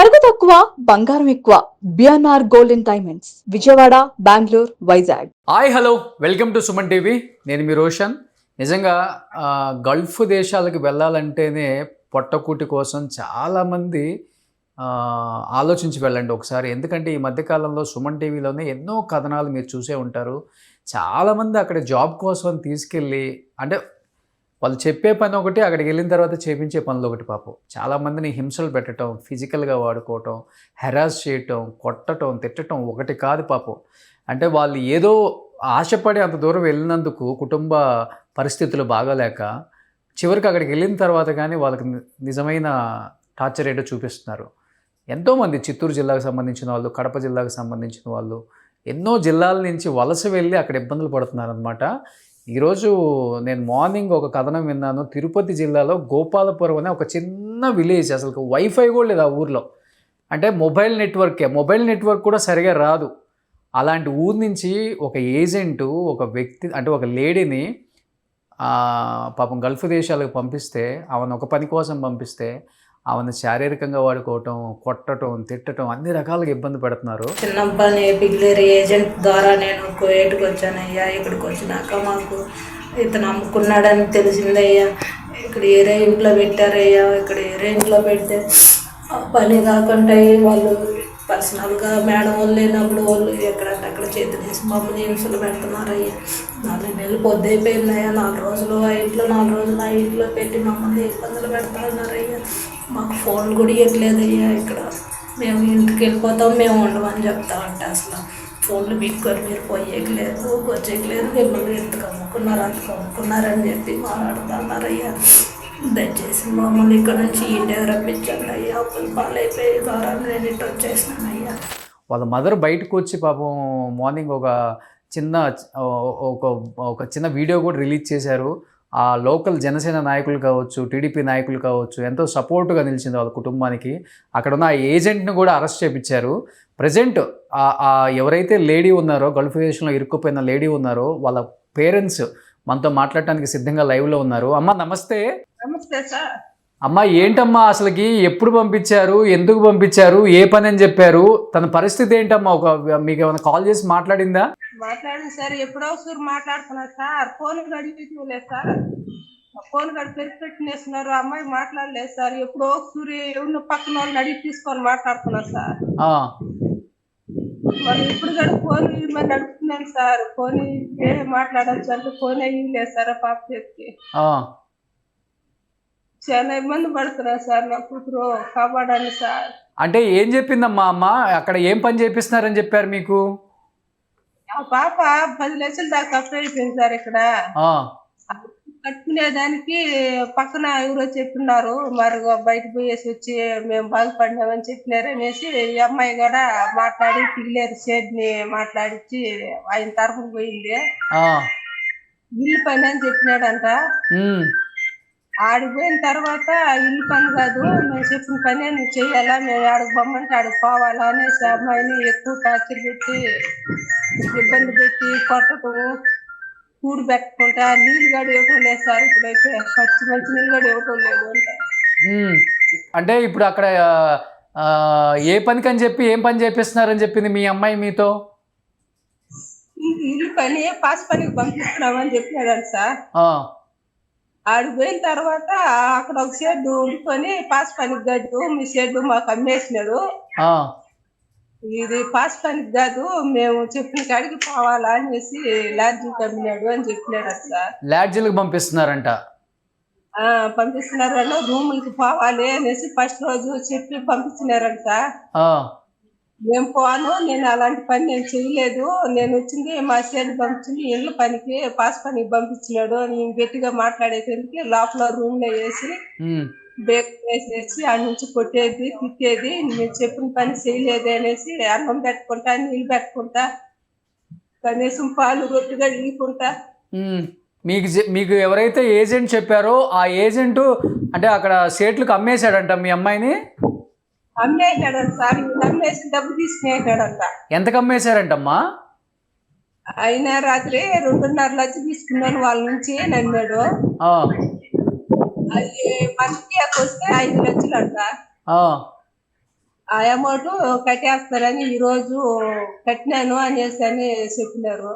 నగదు తక్కువ బంగారం ఎక్కువ BNR golden diamonds Vijayawada Bengaluru Vizag. Hi hello welcome to Suman TV. నేను మీ రోషన్. నిజంగా గల్ఫ్ దేశాలకు వెళ్ళాలంటేనే పొట్టకూటి కోసం చాలామంది ఆలోచించి వెళ్ళండి ఒకసారి. ఎందుకంటే ఈ మధ్యకాలంలో సుమన్ టీవీలోనే ఎన్నో కథనాలు మీరు చూసే ఉంటారు. చాలామంది అక్కడ జాబ్ కోసం తీసుకెళ్ళి అంటే వాళ్ళు చెప్పే పని ఒకటి, అక్కడికి వెళ్ళిన తర్వాత చేపించే పనులు ఒకటి. పాపం చాలామందిని హింసలు పెట్టడం, ఫిజికల్గా వాడుకోవటం, హెరాస్ చేయటం, కొట్టడం, తిట్టడం ఒకటి కాదు పాపం. అంటే వాళ్ళు ఏదో ఆశపడి అంత దూరం వెళ్ళినందుకు కుటుంబ పరిస్థితులు బాగాలేక చివరికి అక్కడికి వెళ్ళిన తర్వాత కానీ వాళ్ళకి నిజమైన టార్చర్ ఏంటో చూపిస్తున్నారు. ఎంతోమంది చిత్తూరు జిల్లాకు సంబంధించిన వాళ్ళు, కడప జిల్లాకు సంబంధించిన వాళ్ళు ఎన్నో జిల్లాల నుంచి వలస వెళ్ళి అక్కడ ఇబ్బందులు పడుతున్నారు అనమాట. ఈరోజు నేను మార్నింగ్ ఒక కథనం విన్నాను. తిరుపతి జిల్లాలో గోపాలపురం అనే ఒక చిన్న విలేజ్, అసలు వైఫై కూడా లేదు ఆ ఊర్లో. అంటే మొబైల్ నెట్వర్క్ కూడా సరిగా రాదు. అలాంటి ఊరు నుంచి ఒక ఏజెంటు ఒక వ్యక్తి అంటే ఒక లేడీని పాపం గల్ఫ్ దేశాలకు పంపిస్తే, ఆమెను ఒక పని కోసం పంపిస్తే ఆమెను శారీరకంగా వాడుకోవటం, కొట్టడం, తిట్టడం అన్ని రకాలుగా ఇబ్బంది పెడుతున్నారు. చిన్నప్పని బిగ్లేర్ ఏజెంట్ ద్వారా నేను కువైట్కి వచ్చానయ్యా. ఇక్కడికి వచ్చినాక మాకు ఇతను అమ్ముకున్నాడని తెలిసిందయ్యా. ఇక్కడ ఏరే ఇంట్లో పెట్టారయ్యా. ఇక్కడ ఏరే ఇంట్లో పెడితే పని కాకుండా వాళ్ళు పర్సనల్గా మేడం వాళ్ళు లేనప్పుడు వాళ్ళు ఎక్కడంటే అక్కడ చేతులు వేసి మమ్మల్ని హింసలు పెడుతున్నారయ్యా. 4 నెలలు పొద్దైపోయిందయ్యా. 4 రోజులు ఆ ఇంట్లో 4 రోజులు ఆ ఇంట్లో పెట్టి మమ్మల్ని ఇబ్బందులు పెడుతున్నారయ్యా. మాకు ఫోన్ కూడా ఇవ్వట్లేదయ్యా. ఇక్కడ మేము ఇంటికి వెళ్ళిపోతాం, మేము ఉండమని చెప్తామంటే అసలు ఫోన్లు బిక్కొని మీరు పోయేయట్లేదు, వచ్చేయట్లేదు, మిమ్మల్ని ఎందుకు అమ్ముకున్నారు, అంతకు అమ్ముకున్నారని చెప్పి మాట్లాడుతున్నారయ్యా. దయచేసి మమ్మల్ని ఇక్కడ నుంచి ఇండియా రప్పించండి అయ్యా. అప్పులు పాలైపోయి ద్వారా నేను ఇటు వచ్చేసినానయ్యా. వాళ్ళ మదర్ బయటకు వచ్చి పాపం మార్నింగ్ ఒక చిన్న వీడియో కూడా రిలీజ్ చేశారు. ఆ లోకల్ జనసేన నాయకులు కావచ్చు, టీడీపీ నాయకులు కావచ్చు, ఎంతో సపోర్టుగా నిలిచింది వాళ్ళ కుటుంబానికి. అక్కడ ఉన్న ఆ ఏజెంట్ని కూడా అరెస్ట్ చేయించారు. ప్రజెంట్ ఎవరైతే లేడీ ఉన్నారో, గల్ఫ్ దేశంలో ఇరుక్కుపోయిన లేడీ ఉన్నారో వాళ్ళ పేరెంట్స్ మనతో మాట్లాడటానికి సిద్ధంగా లైవ్లో ఉన్నారు. అమ్మ నమస్తే. నమస్తే సార్. అమ్మ ఏంటమ్మా అసలుకి ఎప్పుడు పంపించారు, ఎందుకు పంపించారు, ఏ పని అని చెప్పారు, తన పరిస్థితి ఏంటమ్మా? మీకు ఏమైనా కాల్ చేసి మాట్లాడిందా? మాట్లాడింది సార్. ఎప్పుడో సూరు మాట్లాడుతున్నారు సార్. ఫోన్ గడిపేలేదు సార్. ఫోన్ గడి పెట్టినేస్తున్నారు. అమ్మాయి మాట్లాడలేదు సార్. ఎప్పుడో సూరి ఎవరిని పక్కన వాళ్ళని అడిగి తీసుకొని మాట్లాడుతున్నారు సార్. మరి ఇప్పుడు కూడా ఫోన్ మరి నడుపుతున్నాను సార్. ఫోన్ మాట్లాడచ్చు అంటే ఫోన్ అయ్యింది సార్. పాప చేతికి చాలా ఇబ్బంది పడుతున్నారు సార్. నా కూతురు కాపాడాలి సార్. అంటే ఏం చెప్పిందమ్మా అమ్మ? అక్కడ ఏం పని చేపిస్తున్నారని చెప్పారు మీకు? ఆ పాప 10 లక్షలు దాకా ఖర్చు అయిపోయింది సార్. ఇక్కడ కట్టుకునేదానికి పక్కన ఎవరో చెప్తున్నారు. మరి బయటకు పోయేసి వచ్చి మేము బాగుపడినామని చెప్పినారు అనేసి ఈ అమ్మాయి కూడా మాట్లాడి పిల్లేరు షేడ్ని మాట్లాడించి ఆయన తరఫున పోయింది. ఇల్లు పని అని చెప్పినాడంట. ఆడికి పోయిన తర్వాత ఇల్లు పని కాదు, మేము చెప్పిన పని నువ్వు చెయ్యాలా, మేము ఆడికి బొమ్మంటే ఆడికి పోవాలా అనేసి అమ్మాయిని ఎక్కువ టార్చర్ పెట్టి ఇబ్బంది పెట్టి కొట్టడం, కూడి పెట్టుకుంటా నీళ్ళు గడి ఇవ్వటం లేదు సార్. ఇప్పుడైతే మంచి నీళ్ళు గడి ఇవ్వటం లేదు అంటే. అంటే ఇప్పుడు అక్కడ ఏ పనికి అని చెప్పి ఏం పని చేపిస్తున్నారని చెప్పింది మీ అమ్మాయి మీతో? ఇల్లు పని పాస్ పనికి పంపిస్తున్నామని చెప్పినాడు సార్. ఆడికి పోయిన తర్వాత అక్కడ ఒక షెడ్ ఉండుకొని పాస్ పనికి కాదు మీ షెడ్ మాకు అమ్మేసినాడు, ఇది పాస్ పనికి కాదు మేము చెప్పిన కాడికి పోవాలా అనేసి లాడ్జికి అమ్మినాడు అని చెప్పినాడు సార్. లాడ్జిలకు పంపిస్తున్నారంట. పంపిస్తున్నారన్న రూములకి పోవాలి అనేసి ఫస్ట్ రోజు చెప్పి పంపించినారంట. మేము పోను, నేను అలాంటి పని నేను చేయలేదు, నేను వచ్చింది మా షెడ్ పంపించింది ఇళ్ళ పనికి పాస్ పనికి పంపించినాడు నేను గట్టిగా మాట్లాడేసరికి లోపల రూమ్ లో వేసి బేక్ వేసేసి ఆ నుంచి కొట్టేది తిట్టేది, నేను చెప్పిన పని చేయలేదు అనేసి అన్నం పెట్టుకుంటా నీళ్ళు పెట్టుకుంటా కనీసం పాలు రొట్టుగా ఇవ్వకుంటా. మీకు ఎవరైతే ఏజెంట్ చెప్పారో ఆ ఏజెంట్ అంటే అక్కడ సేట్లకు అమ్మేశాడంట మీ అమ్మాయిని? అమ్మేసాడంట సార్. అమ్మేసి డబ్బు తీసుకునేసాడంట. ఎంతకు అమ్మేశారంటమ్మా? అయినా రాత్రి 2.5 లక్షలు తీసుకున్నాను వాళ్ళ నుంచి నమ్మాడు. అది మంత్కి వస్తే 5 లక్షలు అంట. ఆ అమౌంట్ కట్టేస్తారని ఈ రోజు కట్టినాను అనేసి అని చెప్పినారు.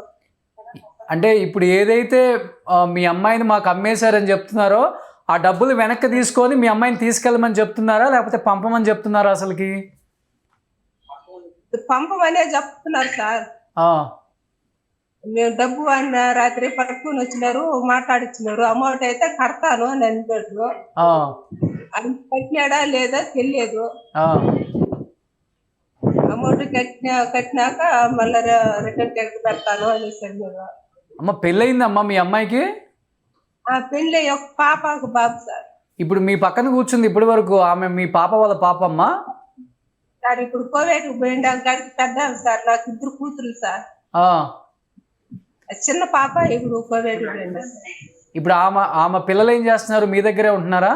అంటే ఇప్పుడు ఏదైతే మీ అమ్మాయిని మాకు అమ్మేశారని చెప్తున్నారో ఆ డబ్బులు వెనక్కి తీసుకొని మీ అమ్మాయిని తీసుకెళ్ళమని చెప్తున్నారా లేకపోతే పంపమని చెప్తున్నారా అసలుకి? పంపమనే చెప్తున్నారు సార్. ఆ, మేము డబ్బు అన్న రాత్రి పట్టుకుని వచ్చినారు, మాట్లాడిచ్చినారు. అమౌంట్ అయితే కడతాను అని అన్నాడు. ఆ, అది కట్టినాడా లేదా తెలియదు. ఆ. అమౌంట్ కట్టినాక మళ్ళీ రిటర్న్ టెక్ పెడతాను అనేసి అన్నారు. అమ్మ పెళ్ళయిందమ్మా మీ అమ్మాయికి? ఆ పెళ్ళి ఒక పాప ఒక బాబు సార్. ఇప్పుడు మీ పక్కన కూర్చుంది ఇప్పటి వరకు ఆమె మీ పాప వాళ్ళ పాపమ్మా? సార్ ఇప్పుడు కోవిడ్ పోయిండాక కాడికి పెద్దాను సార్. నాకు 2 కూతురు సార్. ఆ. చిన్న పాప ఇప్పుడు కోవిడ్ పోయింది. ఇప్పుడు ఆమె పిల్లలు ఏం చేస్తున్నారు? మీ దగ్గరే ఉంటున్నారా?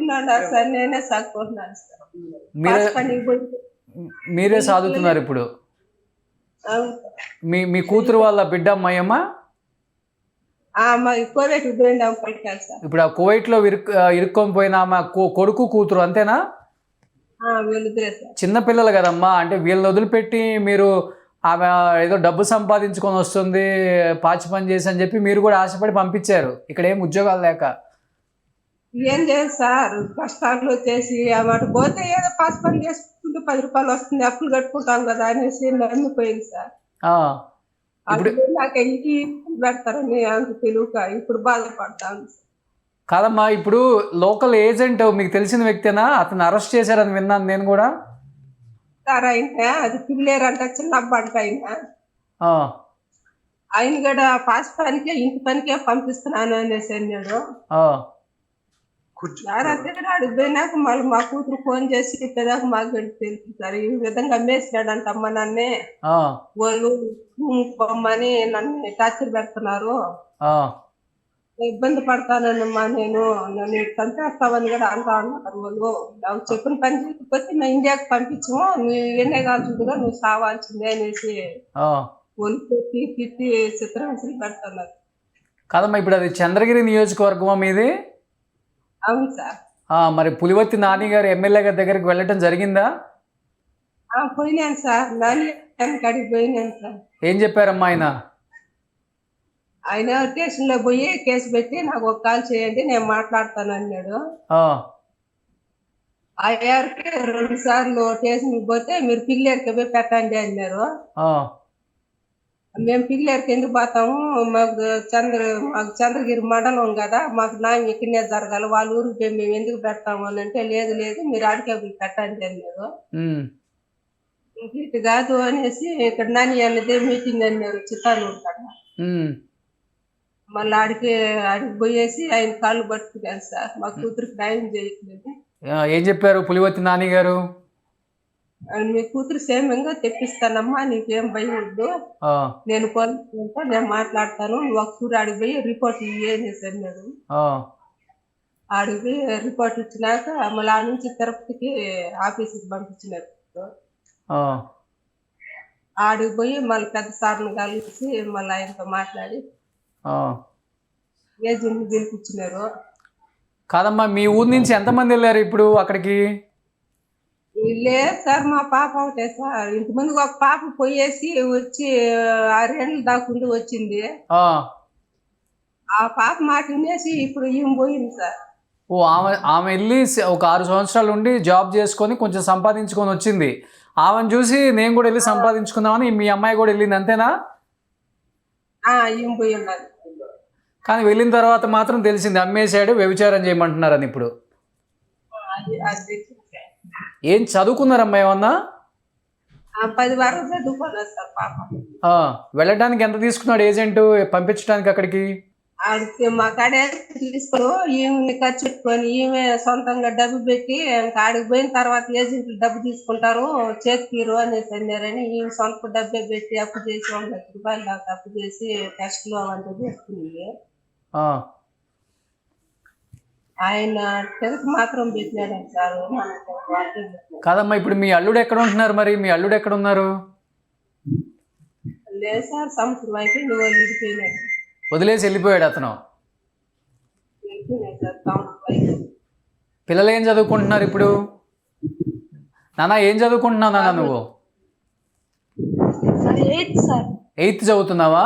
ఉన్నారు సార్. నేనే సాగుకుంటున్నాను సార్. మీరే పనికి పోయి మీరే సాదుతున్నారు ఇప్పుడు? అవును. మీ కూతురు వాళ్ళ బిడ్డ అమ్మాయమ్మా? మా కోవిడ్ పోయిండాం పలికాను సార్. ఇప్పుడు ఆ కువైట్లో ఇరుక్కొని పోయిన ఆమె కొడుకు కూతురు అంతేనా? వీళ్ళిద్దరే సార్. చిన్న పిల్లలు కదమ్మా, అంటే వీళ్ళని వదిలిపెట్టి మీరు ఆమె ఏదో డబ్బు సంపాదించుకొని వస్తుంది పాచి పని చేసి అని చెప్పి మీరు కూడా ఆశపడి పంపించారు, ఇక్కడ ఏం ఉద్యోగాలు లేక. ఏం చేయాలి సార్, కష్టాలు చేసి అన్నమాట పోతే ఏదో పాస్ పని చేసుకుంటూ 10 రూపాయలు వస్తుంది, అప్పులు కట్టుకుంటాం కదా అనేసి నమ్మిపోయింది సార్. ఇప్పుడు నాకు ఇంటి పెడతారని అంత తెలియక ఇప్పుడు బాధపడతాను. కాదమ్మా, ఇప్పుడు లోకల్ ఏజెంట్ మీకు తెలిసిన వ్యక్తేనా? అతను అరెస్ట్ చేశారని విన్నాను నేను కూడా. సార్ ఆయన అది పిల్లేరంట, చిన్న అబ్బంట ఆయన కూడా పాస్ పనికే ఇంటి పనికే పంపిస్తున్నాను అనేసి అన్నాడు. అడిగి పోయినాక మళ్ళీ మా కూతురు ఫోన్ చేసి చెప్పేదాకా మాకు తెలుసు సార్. ఈ విధంగా అమ్మేసినాడంట అమ్మ నన్నే, వాళ్ళు పొమ్మని నన్ను టార్చర్ పెడుతున్నారు, ఇబ్బంది పడతానమ్మా, నన్ను చంపేస్తామని కూడా అంటా అన్నారు వాళ్ళు. నాకు చెప్పిన పని చేయకపోతే మేము ఇండియాకి పంపించము, నువ్వు ఎన్నే కావాల్సిందిగా నువ్వు సావాల్సిందే అనేసి వాళ్ళు తిట్టి చిత్రహింసలు పెడుతున్నారు. కాదమ్మా, ఇప్పుడు అది చంద్రగిరి నియోజకవర్గమా మీది? అవును సార్. మరి పులివర్తి నాని గారు ఎమ్మెల్యే గారి దగ్గరికి వెళ్ళటం జరిగిందా? పోయినాను సార్, నాని కాడికి పోయినాను సార్. ఏం చెప్పారమ్మా ఆయన? ఆయన స్టేషన్ లో పోయి కేసు పెట్టి నాకు ఒక కాల్ చేయండి నేను మాట్లాడతాను అన్నాడు. ఆయనకి 2 సార్లు స్టేషన్ పోతే మీరు పిల్లేరుకి పోయి పెట్టండి అన్నారు. మేము పిల్లేరుకి ఎందుకు పోతాము, మాకు చంద్రగిరి మండలం కదా, మాకు న్యాయం ఇక్కడనే జరగాలి, వాళ్ళ ఊరికి పోయి మేము ఎందుకు పెడతాము అని అంటే లేదు మీరు ఆడికే పోయి పెట్టండి అన్నారు. ఇటు కాదు అనేసి ఇక్కడ నాని అన్నదే మీటింగ్ అన్నారు చిత్తానూరు కాడ. మళ్ళీ ఆడికి పోయేసి ఆయన కాళ్ళు పట్టుకున్నాను సార్, మా కూతురికి న్యాయం చేయట్లేదు. ఏం చెప్పారు పులివర్తి నాని గారు? మీ కూతురు క్షేమంగా తెప్పిస్తానమ్మా, నీకేం భయం వద్దు, నేను పోలీసులతో నేను మాట్లాడతాను, నువ్వు ఒకసారి ఆడికి పోయి రిపోర్ట్ ఇయ్యేసి అన్నాడు. ఆడికి పోయి రిపోర్ట్ ఇచ్చినాక మళ్ళీ ఆ నుంచి తిరుపతికి ఆఫీసుకి పంపించినారు. ఆడికి పోయి మళ్ళీ పెద్ద సార్ని కలిసి మళ్ళీ ఆయనతో మాట్లాడి ఏజెంట్ గెలిపించినారు. కాదమ్మా, మీ ఊరు నుంచి ఎంతమంది వెళ్ళారు ఇప్పుడు అక్కడికి? లేదు సార్, మా పాప ఒకటే సార్. ఇంతకుముందు ఒక పాప పోయేసి వచ్చి 6 ఏళ్ళు దాకుండి వచ్చింది. ఆ పాప మాట వినేసి ఇప్పుడు ఈమె పోయింది సార్. ఆమె వెళ్ళి ఒక 6 సంవత్సరాలు ఉండి జాబ్ చేసుకొని కొంచెం సంపాదించుకొని వచ్చింది. ఆమెను చూసి నేను కూడా వెళ్ళి సంపాదించుకుందామని మీ అమ్మాయి కూడా వెళ్ళింది, అంతేనా? ఈమె పోయి ఉన్నది. కానీ వెళ్ళిన తర్వాత మాత్రం తెలిసింది అమ్మేశాడు, వ్యభిచారం చేయమంటున్నారని. ఇప్పుడు ఏం చదువుకున్నారమ్మా ఏమన్నా? 10 వరకు చదువుకున్నారు సార్ పాప. వెళ్ళడానికి ఎంత తీసుకున్నాడు ఏజెంట్ పంపించడానికి అక్కడికి? ఆడికి మా కాడే తీసుకుని ఈమె ఖర్చు పెట్టుకొని ఈమె సొంతంగా డబ్బు పెట్టి ఆడికి పోయిన తర్వాత ఏజెంట్లు డబ్బు తీసుకుంటారు చేతికిరు అనేసి అన్నారని ఈమె సొంత డబ్బే పెట్టి అప్పు చేసి 1 లక్ష రూపాయలు దాకా అప్పు చేసి టెస్ట్లు అవంతా చేసుకుని ఆయన టెస్ట్ మాత్రం పెట్టినాడు సార్. కాదమ్మా, ఇప్పుడు మీ అల్లుడు ఎక్కడ ఉంటున్నారు? మరి మీ అల్లుడు ఎక్కడ ఉన్నారు? లేదు సార్, సంవత్సరం అయితే వెళ్ళిపోయినాడు, వదిలేసి వెళ్ళిపోయాడు అతను. పిల్లలు ఏం చదువుకుంటున్నారు ఇప్పుడు? నాన్న ఏం చదువుకుంటున్నావు నాన్న నువ్వు? Sir 8th sir. 8th చదువుతున్నావా?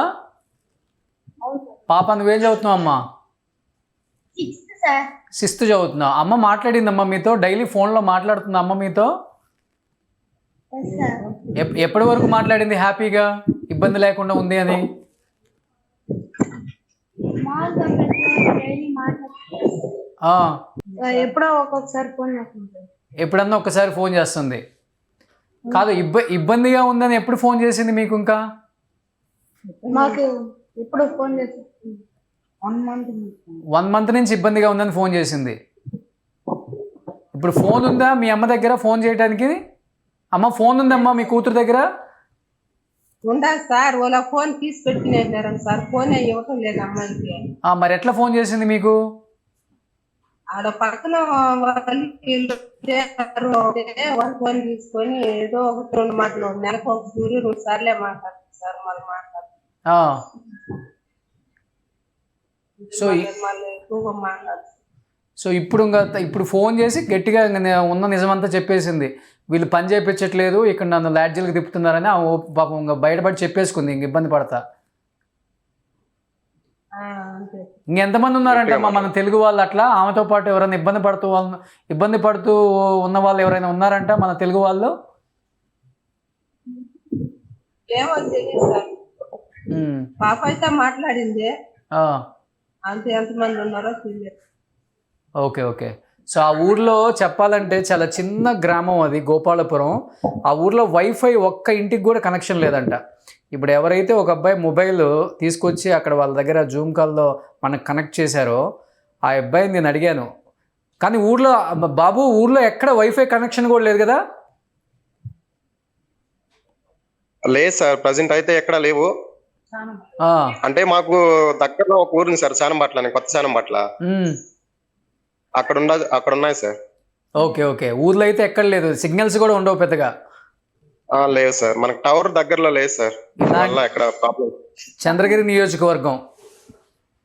పాప నువ్వేం చదువుతున్నావు అమ్మా? 6th sir. 6th చదువుతున్నావు. అమ్మ మాట్లాడిందమ్మా మీతో? డైలీ ఫోన్లో మాట్లాడుతుందా అమ్మ మీతో? ఎప్పటి వరకు మాట్లాడింది హ్యాపీగా, ఇబ్బంది లేకుండా ఉంది అని? ఎప్పుడో ఒక్కొక్కసారి ఫోన్ చేస్తుంది. ఎప్పుడన్నా ఒక్కసారి ఫోన్ చేస్తుంది. కాదు, ఇబ్బందిగా ఉందని ఎప్పుడు ఫోన్ చేసింది మీకు? ఇంకా మాకు ఇప్పుడు ఫోన్ చేసి 1 month నుంచి ఇబ్బందిగా ఉందని ఫోన్ చేసింది. ఇప్పుడు ఫోన్ ఉందా మీ అమ్మ దగ్గర ఫోన్ చేయడానికి? అమ్మ ఫోన్ ఉందమ్మా మీ కూతురు దగ్గర? ఉందా సార్, వాళ్ళ ఫోన్ తీసి పెట్టినారు సార్, ఫోన్ ఇవ్వటం లేదు అమ్మాయికి. మరి ఎట్లా ఫోన్ చేసింది మీకు? ఆడ పక్కన వాళ్ళు ఫోన్ తీసుకొని ఏదో 1-2 మాటలు, నెలకు 1-2 సార్లే మాట్లాడుతుంది సార్. మళ్ళీ మాట్లాడుతుంది. సో ఇప్పుడు ఫోన్ చేసి గట్టిగా ఉన్న నిజమంతా చెప్పేసింది. వీళ్ళు పని చేయించట్లేదు, ఇక్కడ నన్ను లాడ్జీలకు తిప్పుతున్నారని పాపం ఇంకా బయటపడి చెప్పేసుకుంది. ఇంక ఇబ్బంది పడతా. ఇంకెంతమంది ఉన్నారంటే మన తెలుగు వాళ్ళు అట్లా ఆమెతో పాటు ఎవరైనా ఇబ్బంది పడుతూ ఉన్న వాళ్ళు ఎవరైనా ఉన్నారంట మన తెలుగు వాళ్ళు? ఏమో తెలియదు సార్. పాప అయితే మాట్లాడింది, అంతే ఎంతమంది ఉన్నారో తెలియదు. ఓకే. సో ఆ ఊర్లో చెప్పాలంటే చాలా చిన్న గ్రామం అది, గోపాలపురం. ఆ ఊర్లో వైఫై ఒక్క ఇంటికి కూడా కనెక్షన్ లేదంట. ఇప్పుడు ఎవరైతే ఒక అబ్బాయి మొబైల్ తీసుకొచ్చి అక్కడ వాళ్ళ దగ్గర జూమ్ కాల్లో మనకు కనెక్ట్ చేశారో ఆ అబ్బాయిని నేను అడిగాను, కానీ బాబు ఊర్లో ఎక్కడ వైఫై కనెక్షన్ కూడా లేదు కదా? లేదు సార్, ప్రజెంట్ అయితే ఎక్కడ లేవు. అంటే మాకు దగ్గరలో ఒక ఊరు ఉంది సార్, శానంబట్ల అని, కొత్త శానంబట్ల. అక్కడ ఉన్నాయి సార్. ఓకే. ఊర్లో అయితే ఎక్కడ లేదు, సిగ్నల్స్ కూడా ఉండవు పెద్దగా? లేదు సార్, మనకు టవర్ దగ్గరలో లేదు సార్. ఎక్కడ ప్రాబ్లం. చంద్రగిరి నియోజకవర్గం.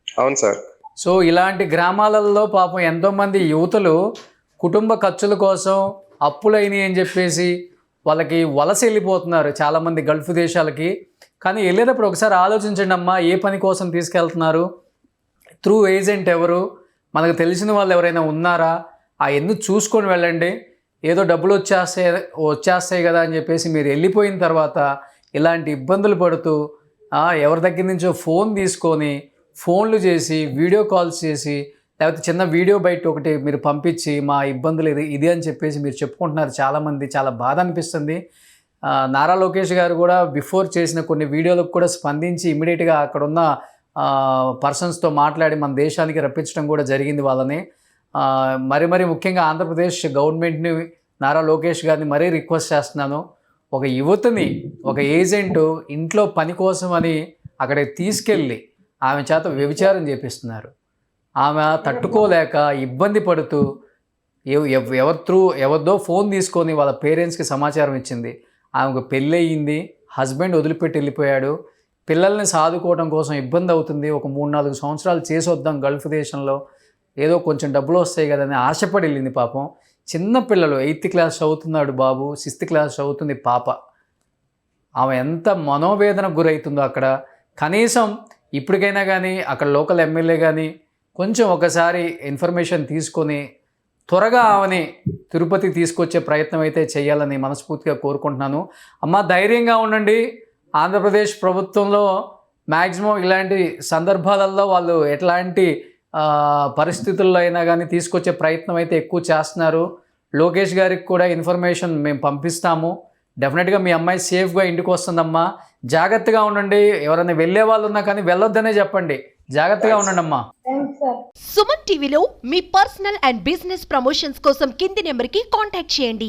అవును సార్. సో ఇలాంటి గ్రామాలలో పాపం ఎంతోమంది యువతులు కుటుంబ ఖర్చుల కోసం అప్పులైనవి అని చెప్పేసి వాళ్ళకి వలస వెళ్ళిపోతున్నారు చాలామంది గల్ఫ్ దేశాలకి. కానీ వెళ్ళేటప్పుడు ఒకసారి ఆలోచించండి అమ్మా, ఏ పని కోసం తీసుకెళ్తున్నారు, త్రూ ఏజెంట్ ఎవరు, మనకు తెలిసిన వాళ్ళు ఎవరైనా ఉన్నారా, అవన్నీ చూసుకొని వెళ్ళండి. ఏదో డబ్బులు వచ్చేస్తాయి కదా అని చెప్పేసి మీరు వెళ్ళిపోయిన తర్వాత ఇలాంటి ఇబ్బందులు పడుతూ ఎవరి దగ్గర నుంచో ఫోన్ తీసుకొని ఫోన్లు చేసి వీడియో కాల్స్ చేసి లేకపోతే చిన్న వీడియో బయట ఒకటి మీరు పంపించి మా ఇబ్బందులు ఇది అని చెప్పేసి మీరు చెప్పుకుంటున్నారు చాలామంది. చాలా బాధ అనిపిస్తుంది. నారా లోకేష్ గారు కూడా బిఫోర్ చేసిన కొన్ని వీడియోలకు కూడా స్పందించి ఇమీడియట్గా అక్కడున్న పర్సన్స్తో మాట్లాడి మన దేశానికి రప్పించడం కూడా జరిగింది వాళ్ళని. మరి ముఖ్యంగా ఆంధ్రప్రదేశ్ గవర్నమెంట్ని, నారా లోకేష్ గారిని మరీ రిక్వెస్ట్ చేస్తున్నాను, ఒక యువతని ఒక ఏజెంటు ఇంట్లో పని కోసం అని అక్కడికి తీసుకెళ్ళి ఆమె చేత వ్యభిచారం చేపిస్తున్నారు. ఆమె తట్టుకోలేక ఇబ్బంది పడుతూ ఎవరిదో ఫోన్ తీసుకొని వాళ్ళ పేరెంట్స్కి సమాచారం ఇచ్చింది. ఆమెకు పెళ్ళి అయ్యింది, హస్బెండ్ వదిలిపెట్టి వెళ్ళిపోయాడు, పిల్లల్ని సాదుకోవడం కోసం ఇబ్బంది అవుతుంది, ఒక 3-4 సంవత్సరాలు చేసి వద్దాం గల్ఫ్ దేశంలో, ఏదో కొంచెం డబ్బులు వస్తాయి కదని ఆశపడి వెళ్ళింది. పాపం చిన్న పిల్లలు, 8th క్లాస్ చదువుతున్నాడు బాబు, 6th క్లాస్ చదువుతుంది పాప. ఆమె ఎంత మనోవేదనకు గురవుతుందో అక్కడ. కనీసం ఇప్పటికైనా కానీ అక్కడ లోకల్ ఎమ్మెల్యే కానీ కొంచెం ఒకసారి ఇన్ఫర్మేషన్ తీసుకొని త్వరగా ఆమెని తిరుపతి తీసుకొచ్చే ప్రయత్నం అయితే చేయాలని మనస్ఫూర్తిగా కోరుకుంటున్నాను. అమ్మ ధైర్యంగా ఉండండి. ఆంధ్రప్రదేశ్ ప్రభుత్వంలో మ్యాక్సిమం ఇలాంటి సందర్భాలలో వాళ్ళు ఎట్లాంటి పరిస్థితుల్లో అయినా కానీ తీసుకొచ్చే ప్రయత్నం అయితే ఎక్కువ చేస్తున్నారు. లోకేష్ గారికి కూడా ఇన్ఫర్మేషన్ మేము పంపిస్తాము. డెఫినెట్గా మీ అమ్మాయి సేఫ్గా ఇంటికి వస్తుందమ్మా. జాగ్రత్తగా ఉండండి. ఎవరైనా వెళ్ళే వాళ్ళు ఉన్నా కానీ వెళ్ళొద్దనే చెప్పండి. జాగ్రత్తగా ఉండండి అమ్మా. సుమన్ టీవీలో మీ పర్సనల్ అండ్ బిజినెస్ ప్రమోషన్స్ కోసం కింది నెంబర్కి కాంటాక్ట్ చేయండి.